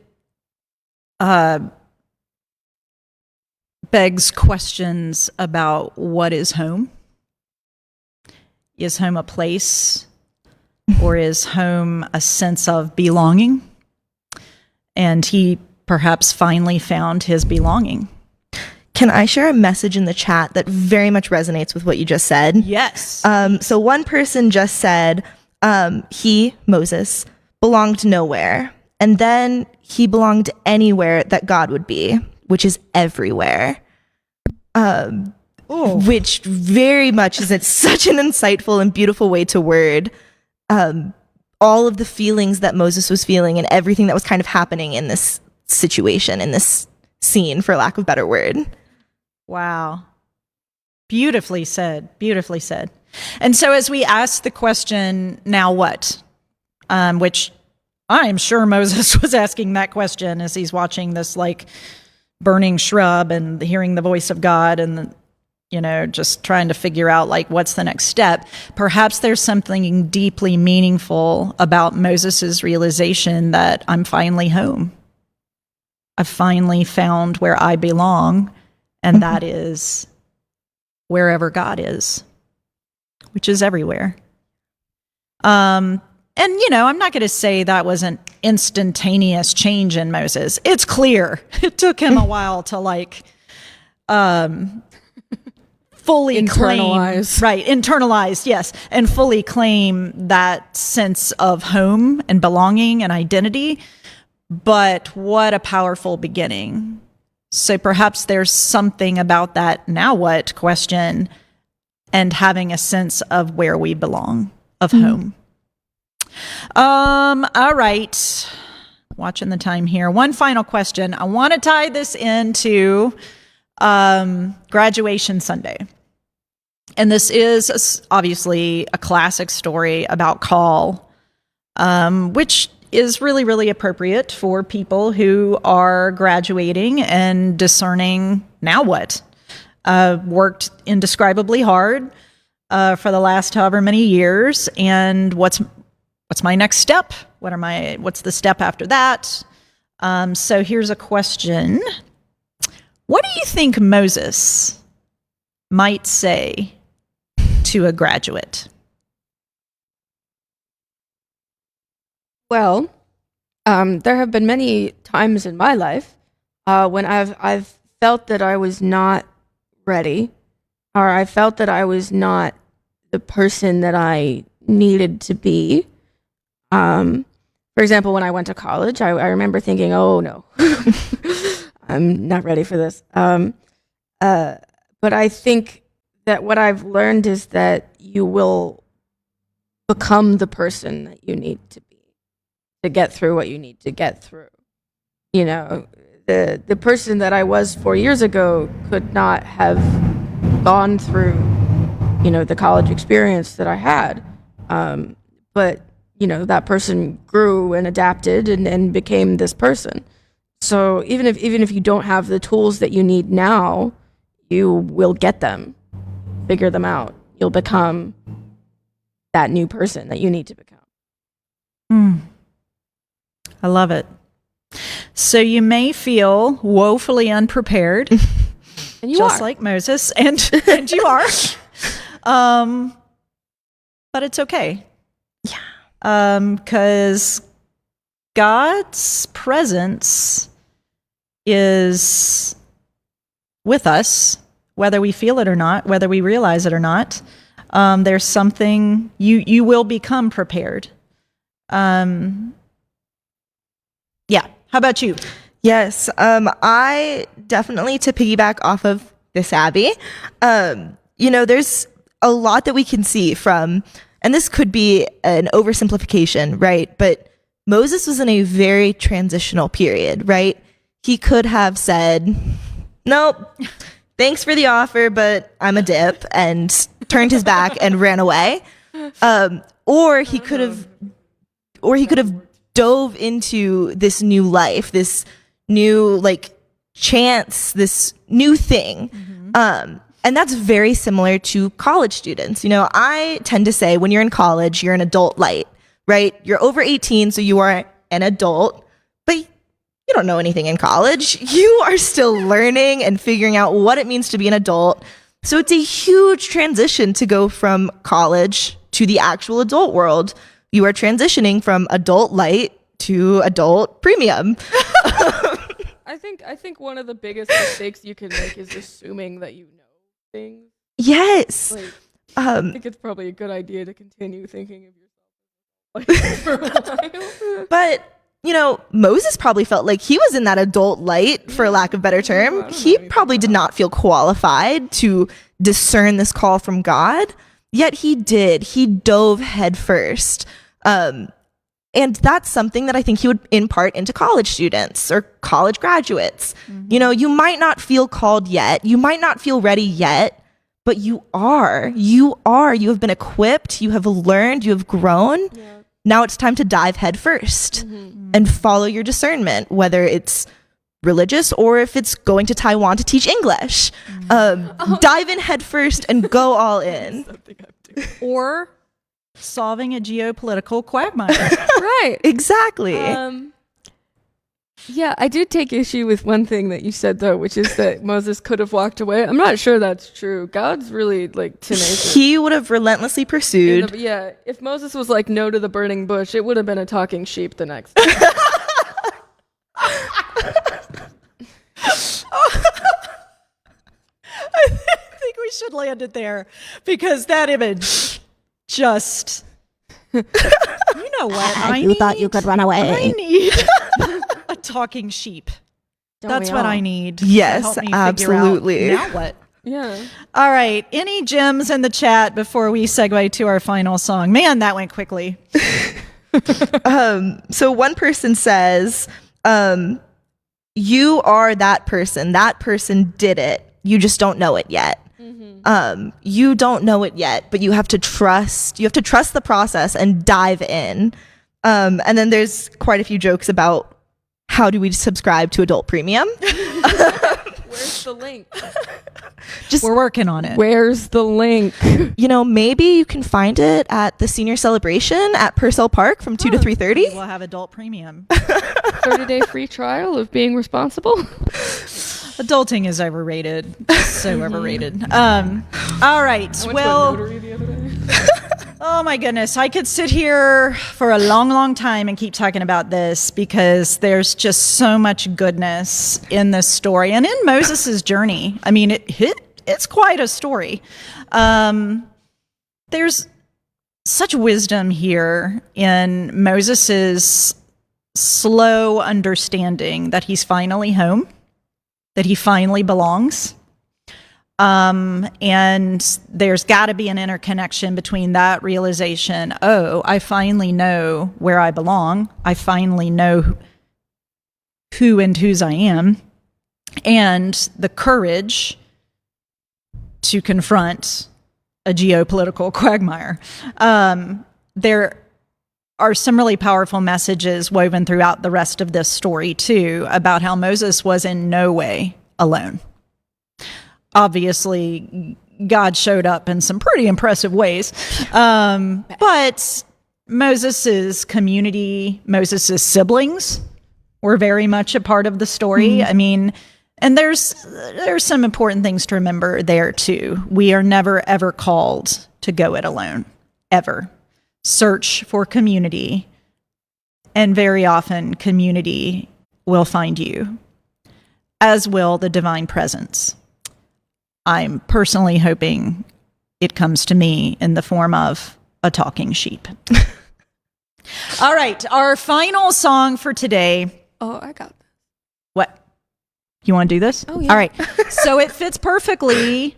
Speaker 1: begs questions about what is home. Is home a place? Or is home a sense of belonging? And he perhaps finally found his belonging.
Speaker 4: Can I share a message in the chat that very much resonates with what you just said?
Speaker 1: Yes.
Speaker 4: So one person just said he, Moses, belonged nowhere. And then he belonged anywhere that God would be, which is everywhere. Which very much is such an insightful and beautiful way to word all of the feelings that Moses was feeling and everything that was kind of happening in this situation, in this scene, for lack of a better word.
Speaker 1: Wow. Beautifully said. Beautifully said. And so as we ask the question, now what? Which I am sure Moses was asking that question as he's watching this like burning shrub and hearing the voice of God and, just trying to figure out like what's the next step. Perhaps there's something deeply meaningful about Moses's realization that I'm finally home. I've finally found where I belong, and that is wherever God is, which is everywhere. And, I'm not going to say that was an instantaneous change in Moses. It's clear. It took him a while to fully
Speaker 5: Internalize.
Speaker 1: Internalize, yes, and fully claim that sense of home and belonging and identity. But what a powerful beginning. So perhaps there's something about that now what question and having a sense of where we belong, of home. All right. Watching the time here. One final question. I want to tie this into graduation Sunday. And this is obviously a classic story about call, which is really, really appropriate for people who are graduating and discerning now what. Worked indescribably hard for the last however many years, and what's my next step? What's the step after that? So here's a question. What do you think Moses might say to a graduate?
Speaker 5: Well, there have been many times in my life when I've felt that I was not ready, or I felt that I was not the person that I needed to be. For example, when I went to college, I remember thinking, oh no, I'm not ready for this. But I think that what I've learned is that you will become the person that you need to be to get through what you need to get through. The person that I was 4 years ago could not have gone through, the college experience that I had. But that person grew and adapted and became this person. So even if you don't have the tools that you need now, you will get them, figure them out. You'll become that new person that you need to become.
Speaker 1: I love it. So you may feel woefully unprepared,
Speaker 5: And you
Speaker 1: just
Speaker 5: are.
Speaker 1: like Moses, and you are. But it's okay. Because God's presence is with us, whether we feel it or not, whether we realize it or not. There's something you will become prepared. Yeah. How about you?
Speaker 4: Yes, I definitely, to piggyback off of this, Abby, there's a lot that we can see from, and this could be an oversimplification, right? But Moses was in a very transitional period, right? He could have said, nope, thanks for the offer, but I'm a dip, and turned his back and ran away. Or he could have dove into this new life, this new chance, this new thing. And that's very similar to college students. I tend to say when you're in college, you're an adult light, right? You're over 18, so you are an adult, but you don't know anything in college. You are still learning and figuring out what it means to be an adult. So it's a huge transition to go from college to the actual adult world. You are transitioning from adult light to adult premium.
Speaker 5: I think one of the biggest mistakes you can make is assuming that you know things.
Speaker 4: Yes.
Speaker 5: Like, I think it's probably a good idea to continue thinking of yourself for a while.
Speaker 4: But, you know, Moses probably felt like he was in that adult light, for lack of a better term. He probably did not feel qualified to discern this call from God, yet he did. He dove headfirst. And that's something that I think he would impart into college students or college graduates. You know, you might not feel called yet. You might not feel ready yet, but you are. You are. You have been equipped. You have learned. You have grown.
Speaker 5: Yeah.
Speaker 4: Now it's time to dive headfirst and follow your discernment, whether it's religious or if it's going to Taiwan to teach English. Dive in headfirst and go all in.
Speaker 5: Something I'm doing.
Speaker 1: Or solving a geopolitical quagmire.
Speaker 5: Right.
Speaker 4: Exactly.
Speaker 5: Yeah, I do take issue with one thing that you said, though, which is that Moses could have walked away. I'm not sure that's true. God's really, like, tenacious.
Speaker 4: He would have relentlessly pursued.
Speaker 5: Yeah, if Moses was like, no to the burning bush, it would have been a talking sheep the next day.
Speaker 1: I think we should land it there because that image just. You know what?
Speaker 6: You thought you could run
Speaker 1: I
Speaker 6: away.
Speaker 1: need a talking sheep. That's what I need. to
Speaker 4: Yes,
Speaker 1: help me figure out,
Speaker 4: absolutely.
Speaker 1: Now what?
Speaker 5: Yeah.
Speaker 1: All right. Any gems in the chat before we segue to our final song? Man, that went quickly.
Speaker 4: So one person says, you are that person. That person did it. You just don't know it yet. You don't know it yet, but you have to trust. You have to trust the process and dive in. And then there's quite a few jokes about how do we subscribe to Adult Premium?
Speaker 5: Where's the link?
Speaker 1: We're working on it.
Speaker 5: Where's the link?
Speaker 4: You know, maybe you can find it at the senior celebration at Purcell Park from 2 to 3:30.
Speaker 1: We'll have adult premium.
Speaker 5: 30-day free trial of being responsible.
Speaker 1: Adulting is overrated. So overrated. All right. Well, oh my goodness. I could sit here for a long, long time and keep talking about this because there's just so much goodness in this story and in Moses's journey. I mean, it's quite a story. There's such wisdom here in Moses's slow understanding that he's finally home, that he finally belongs. And there's got to be an interconnection between that realization, oh, I finally know where I belong. I finally know who and whose I am. And the courage to confront a geopolitical quagmire. There are some really powerful messages woven throughout the rest of this story, too, about how Moses was in no way alone. Obviously, God showed up in some pretty impressive ways. But Moses's community, Moses's siblings were very much a part of the story. I mean, and there's some important things to remember there, too. We are never, ever called to go it alone, ever. Search for community, and very often community will find you, as will the divine presence. I'm personally hoping it comes to me in the form of a talking sheep. All right, our final song for today.
Speaker 5: Oh, I got this.
Speaker 1: What? You want to do this?
Speaker 5: Oh, yeah.
Speaker 1: All right. So it fits perfectly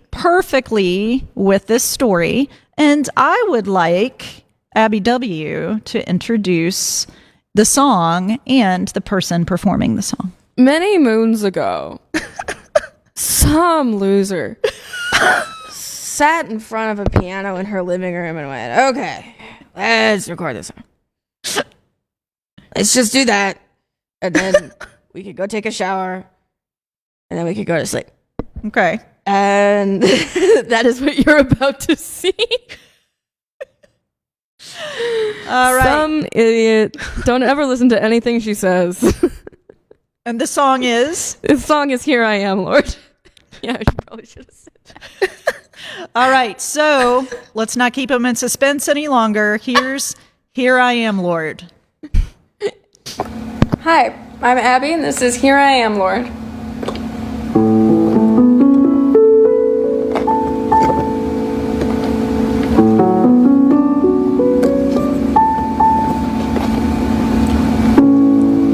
Speaker 1: with this story. And I would like Abby W. to introduce the song and the person performing the song.
Speaker 5: Many moons ago, some loser sat in front of a piano in her living room and went, okay, let's record this song. Let's just do that. And then we could go take a shower. And then we could go to sleep.
Speaker 1: Okay.
Speaker 5: And that is what you're about to see.
Speaker 1: All right.
Speaker 5: Some idiot. Don't ever listen to anything she says.
Speaker 1: And the song is?
Speaker 5: This song is Here I Am, Lord. Yeah, I probably should have said that.
Speaker 1: All right. So let's not keep them in suspense any longer. Here's Here I Am, Lord.
Speaker 6: Hi, I'm Abby, and this is Here I Am, Lord.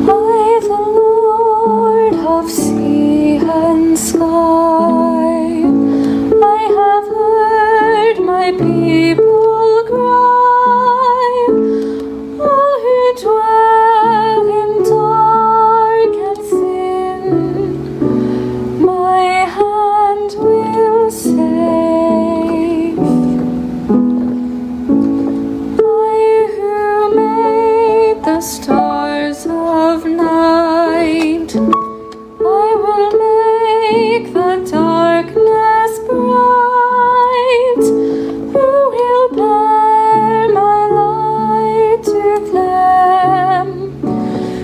Speaker 6: I, the Lord of sea and sky, I have heard my people cry, all who dwell in dark and sin, my hand will save. I who made the stars of night, I will make the darkness bright. Who will bear my light to them?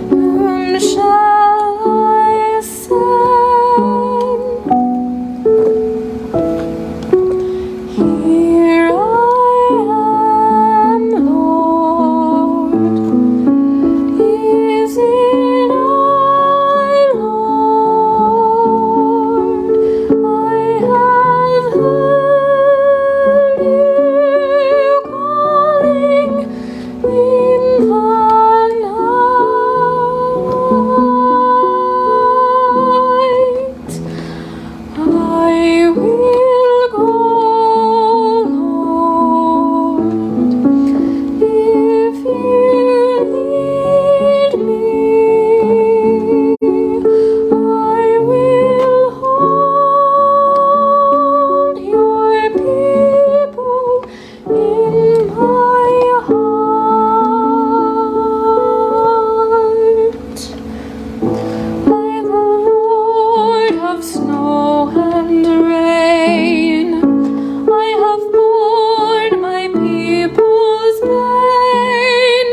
Speaker 6: Whom shall I send? Here I am, Lord. Is it I, Lord? I have heard you calling in the night. I will go, Lord, if you lead me. I will hold your people in my heart. I, the Lord of snow and rain, I have borne my people's pain.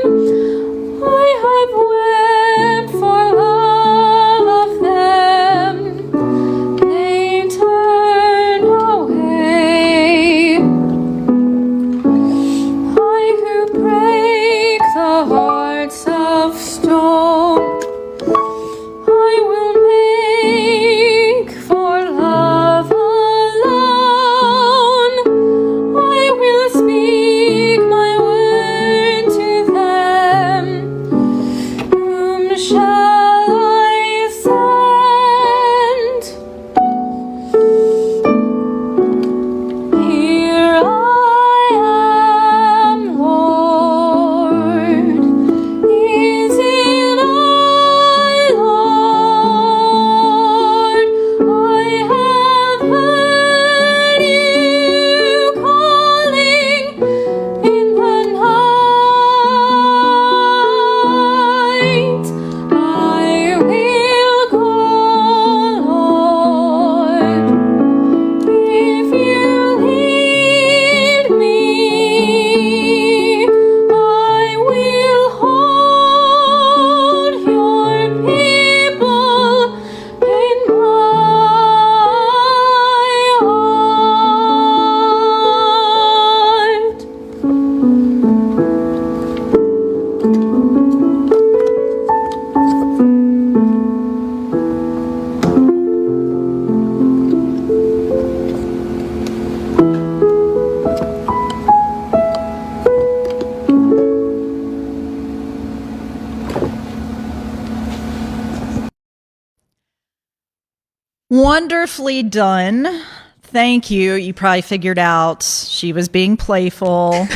Speaker 6: I have wept for love of them. They turn away. I who break the hearts of stone, I will make for love alone. I will speak my word to them. Whom shall I send? Here I am, Lord. Is it I, Lord? I have heard you calling in the night. I will go, Lord, if you lead me. I will hold your people in my heart.
Speaker 1: Wonderfully done. Thank you. You probably figured out she was being playful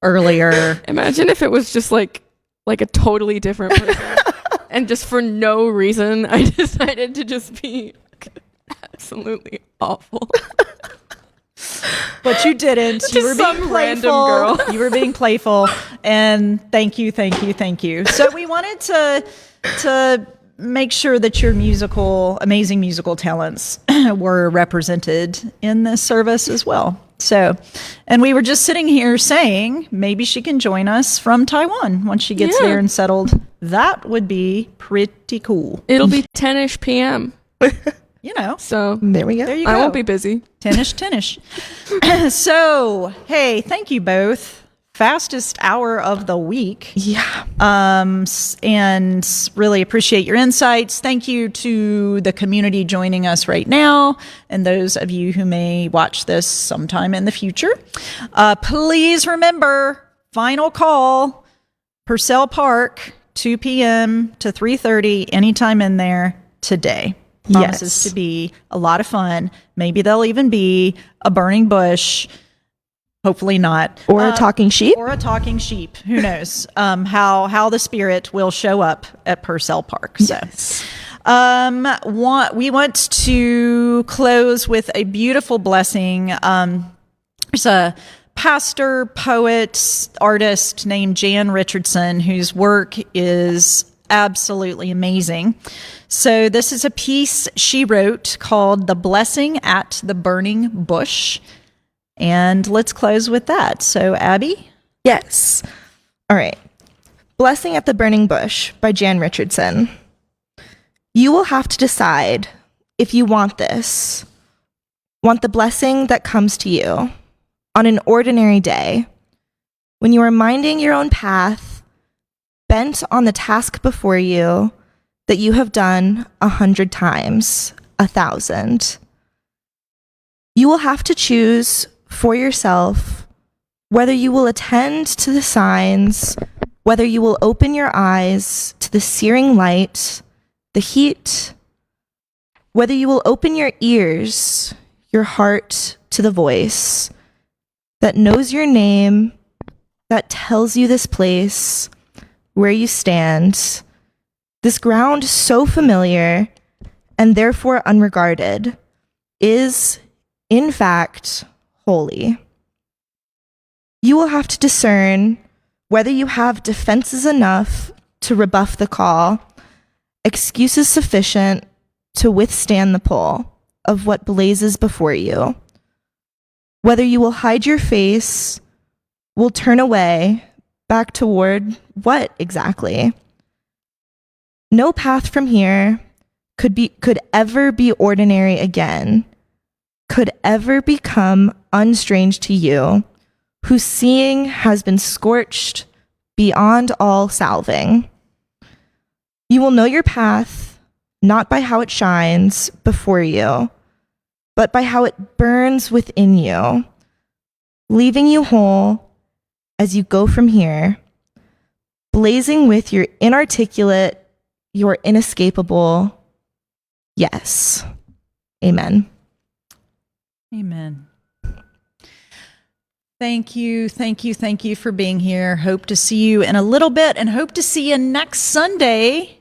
Speaker 1: earlier.
Speaker 5: Imagine if it was just like a totally different person, and just for no reason, I decided to just be absolutely awful.
Speaker 1: But you didn't. You were being
Speaker 5: some
Speaker 1: playful.
Speaker 5: random girl.
Speaker 1: You were being playful. And thank you. So we wanted to make sure that your amazing musical talents were represented in this service as well. So, and we were just sitting here saying maybe she can join us from Taiwan once she gets there and settled. That would be pretty cool.
Speaker 5: It'll be 10ish p.m.
Speaker 1: You know.
Speaker 5: So
Speaker 4: There we go.
Speaker 1: There you go.
Speaker 5: I won't be busy.
Speaker 1: 10ish. So, hey, thank you both fastest hour of the week.
Speaker 4: Yeah.
Speaker 1: And really appreciate your insights. Thank you to the community joining us right now and those of you who may watch this sometime in the future. Please remember, final call, Purcell Park, 2 p.m. to 3:30, anytime in there today. Promises to be a lot of fun. Maybe there'll even be a burning bush. Hopefully not.
Speaker 4: Or a talking sheep.
Speaker 1: Or a talking sheep. Who knows how the spirit will show up at Purcell Park. So, we want to close with a beautiful blessing. There's a pastor, poet, artist named Jan Richardson whose work is absolutely amazing. So this is a piece she wrote called "The Blessing at the Burning Bush." And let's close with that. So, Abby?
Speaker 4: Yes. All right. Blessing at the Burning Bush by Jan Richardson. You will have to decide if you want this. Want the blessing that comes to you on an ordinary day when you are minding your own path, bent on the task before you that you have done 100 times, 1,000. You will have to choose for yourself whether you will attend to the signs, whether you will open your eyes to the searing light, the heat, whether you will open your ears, your heart to the voice that knows your name, that tells you this place, where you stand, this ground so familiar and therefore unregarded is, in fact, holy. You will have to discern whether you have defenses enough to rebuff the call, excuses sufficient to withstand the pull of what blazes before you, whether you will hide your face, will turn away, back toward what exactly? No path from here could ever be ordinary again, could ever become unstrange to you, whose seeing has been scorched beyond all salving. You will know your path, not by how it shines before you, but by how it burns within you, leaving you whole as you go from here, blazing with your inarticulate, your inescapable yes. Amen.
Speaker 1: Amen. Thank you for being here. Hope to see you in a little bit and hope to see you next Sunday.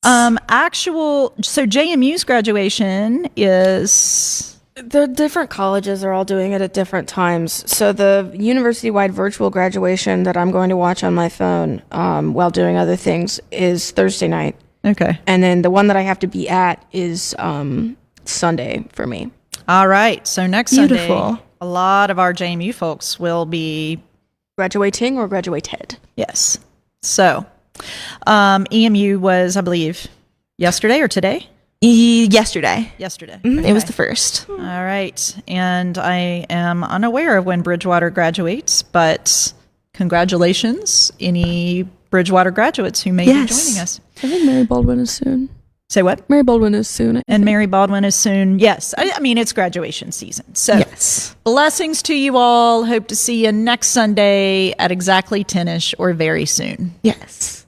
Speaker 1: So JMU's graduation is...
Speaker 5: The different colleges are all doing it at different times. So the university-wide virtual graduation that I'm going to watch on my phone while doing other things is Thursday night.
Speaker 1: Okay.
Speaker 5: And then the one that I have to be at is Sunday for me.
Speaker 1: All right. So next
Speaker 4: Beautiful.
Speaker 1: Sunday, a lot of our JMU folks will be...
Speaker 5: Graduating or graduated.
Speaker 1: Yes. So EMU was, I believe, yesterday or today?
Speaker 4: Yesterday.
Speaker 1: Yesterday.
Speaker 4: It was the first.
Speaker 1: All right. And I am unaware of when Bridgewater graduates, but congratulations, any Bridgewater graduates who may be joining us.
Speaker 5: I think Mary Baldwin is soon.
Speaker 1: Say what?
Speaker 5: Mary Baldwin is soon.
Speaker 1: And Mary Baldwin is soon. Yes. I mean, it's graduation season. So
Speaker 4: Yes.
Speaker 1: blessings to you all. Hope to see you next Sunday at exactly 10ish or very soon.
Speaker 4: Yes.